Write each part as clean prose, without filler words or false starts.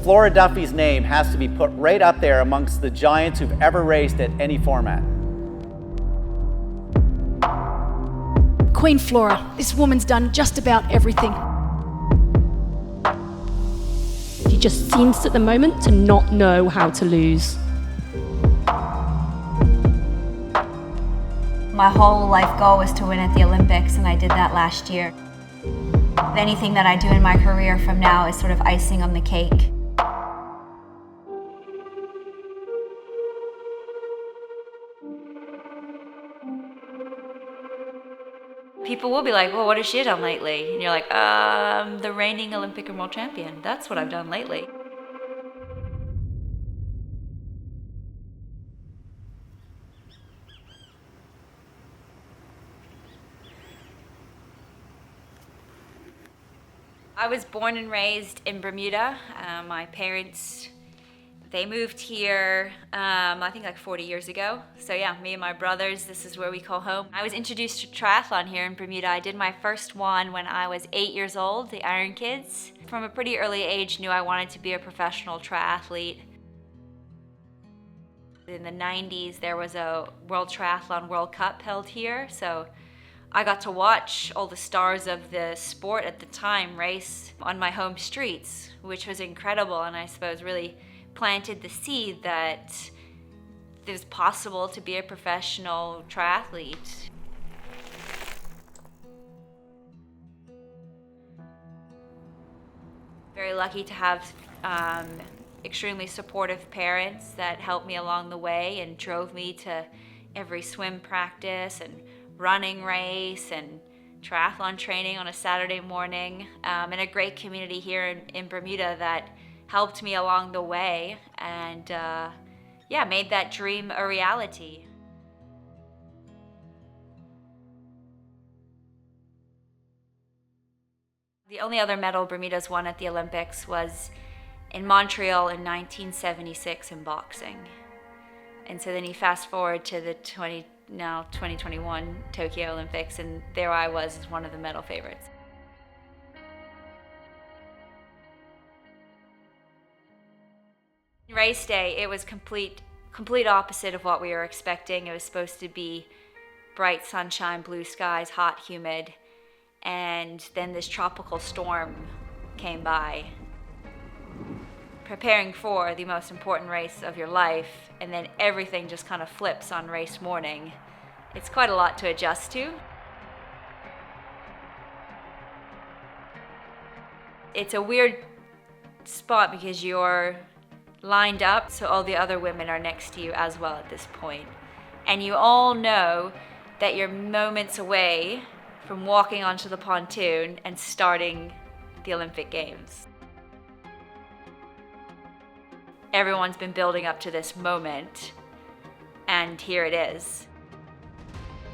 Flora Duffy's name has to be put right up there amongst the giants who've ever raced at any format. Queen Flora, this woman's done just about everything. She just seems at the moment to not know how to lose. My whole life goal was to win at the Olympics, and I did that last year. Anything that I do in my career from now is sort of icing on the cake. People will be like, well, what has she done lately? And you're like, the reigning Olympic and world champion. That's what I've done lately. I was born and raised in Bermuda. My parents, they moved here, I think like 40 years ago. So yeah, me and my brothers, this is where we call home. I was introduced to triathlon here in Bermuda. I did my first one when I was 8 years old, the Iron Kids. From a pretty early age, knew I wanted to be a professional triathlete. In the 90s, there was a World Triathlon World Cup held here. So I got to watch all the stars of the sport at the time race on my home streets, which was incredible, and I suppose really planted the seed that it was possible to be a professional triathlete. Very lucky to have extremely supportive parents that helped me along the way and drove me to every swim practice and running race and triathlon training on a Saturday morning, and a great community here in Bermuda that helped me along the way and yeah, made that dream a reality. The only other medal Bermuda's won at the Olympics was in Montreal in 1976 in boxing. And so then you fast forward to the 2021 Tokyo Olympics, and there I was as one of the medal favorites. Race day, it was complete opposite of what we were expecting. It was supposed to be bright sunshine, blue skies, hot, humid, and then this tropical storm came by. Preparing for the most important race of your life, and then everything just kind of flips on race morning. It's quite a lot to adjust to. It's a weird spot because you're lined up, so all the other women are next to you as well at this point. And you all know that you're moments away from walking onto the pontoon and starting the Olympic Games. Everyone's been building up to this moment, and here it is.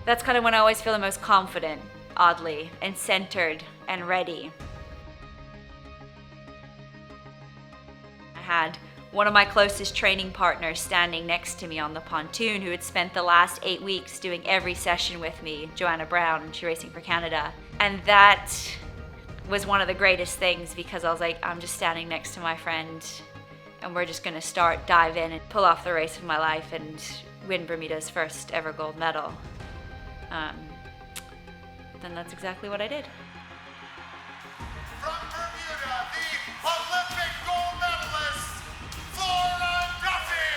That's kind of when I always feel the most confident, oddly, and centered and ready. I had one of my closest training partners standing next to me on the pontoon who had spent the last 8 weeks doing every session with me, Joanna Brown, she's racing for Canada. And that was one of the greatest things because I was like, I'm just standing next to my friend and we're just gonna dive in and pull off the race of my life and win Bermuda's first ever gold medal. Then that's exactly what I did. From Bermuda, the Olympic gold medalist, Flora Duffy!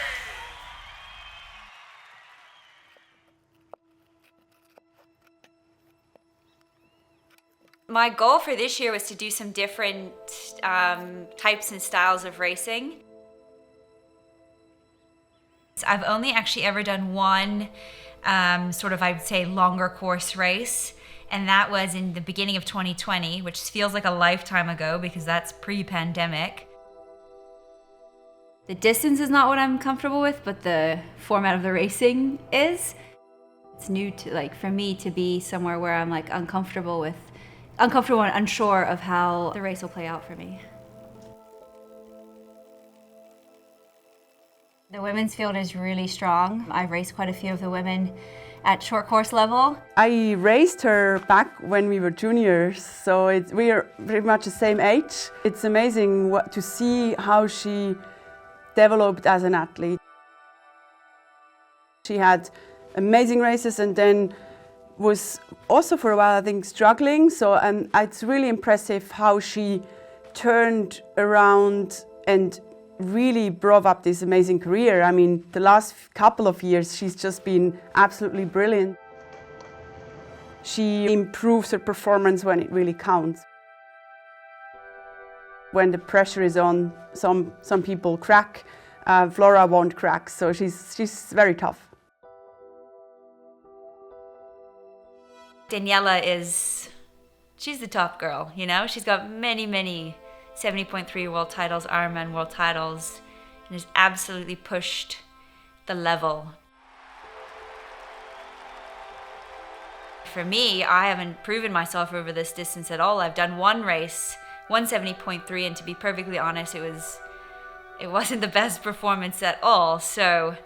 My goal for this year was to do some different types and styles of racing. I've only actually ever done one sort of, I would say, longer course race, and that was in the beginning of 2020, which feels like a lifetime ago because that's pre-pandemic. The distance is not what I'm comfortable with, but the format of the racing is. It's new to, like, for me to be somewhere where I'm like uncomfortable and unsure of how the race will play out for me. The women's field is really strong. I've raced quite a few of the women at short course level. I raced her back when we were juniors, so we are pretty much the same age. It's amazing to see how she developed as an athlete. She had amazing races and then was also for a while, I think, struggling. So it's really impressive how she turned around and really brought up this amazing career. I mean, the last couple of years, she's just been absolutely brilliant. She improves her performance when it really counts. When the pressure is on, some people crack. Flora won't crack, so she's very tough. Daniela she's the top girl, you know? She's got many 70.3 world titles, Ironman world titles, and has absolutely pushed the level. For me, I haven't proven myself over this distance at all. I've done one race, 170.3, and to be perfectly honest, it wasn't the best performance at all. So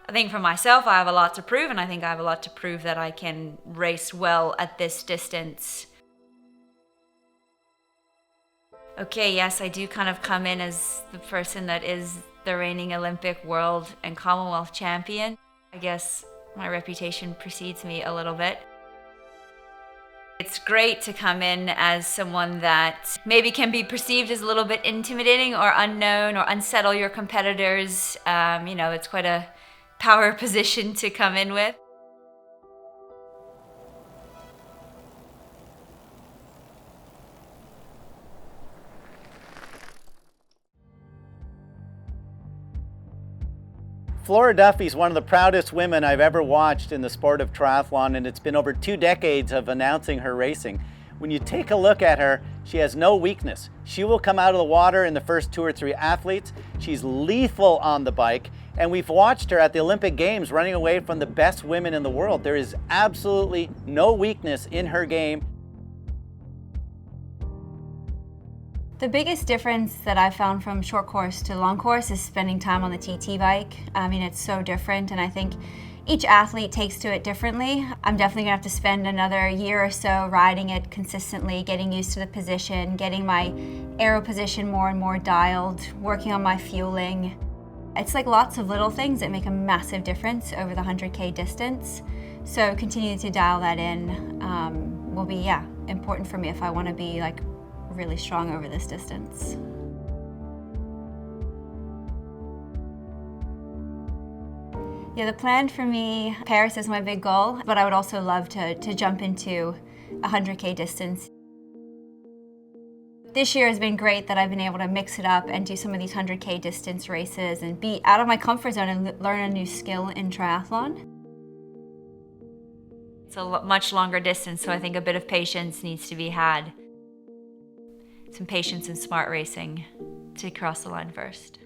I think for myself, I have a lot to prove, and I think I have a lot to prove that I can race well at this distance. Okay, yes, I do kind of come in as the person that is the reigning Olympic, world, and Commonwealth champion. I guess my reputation precedes me a little bit. It's great to come in as someone that maybe can be perceived as a little bit intimidating or unknown or unsettle your competitors. It's quite a power position to come in with. Flora Duffy is one of the proudest women I've ever watched in the sport of triathlon, and it's been over 2 decades of announcing her racing. When you take a look at her, she has no weakness. She will come out of the water in the first 2 or 3 athletes. She's lethal on the bike, and we've watched her at the Olympic Games running away from the best women in the world. There is absolutely no weakness in her game. The biggest difference that I found from short course to long course is spending time on the TT bike. I mean, it's so different, and I think each athlete takes to it differently. I'm definitely gonna have to spend another year or so riding it consistently, getting used to the position, getting my aero position more and more dialed, working on my fueling. It's like lots of little things that make a massive difference over the 100K distance. So continuing to dial that in will be, important for me if I wanna be like really strong over this distance. Yeah, the plan for me, Paris is my big goal, but I would also love to jump into a 100K distance. This year has been great that I've been able to mix it up and do some of these 100K distance races and be out of my comfort zone and learn a new skill in triathlon. It's a much longer distance, so I think a bit of patience needs to be had. Some patience and smart racing to cross the line first.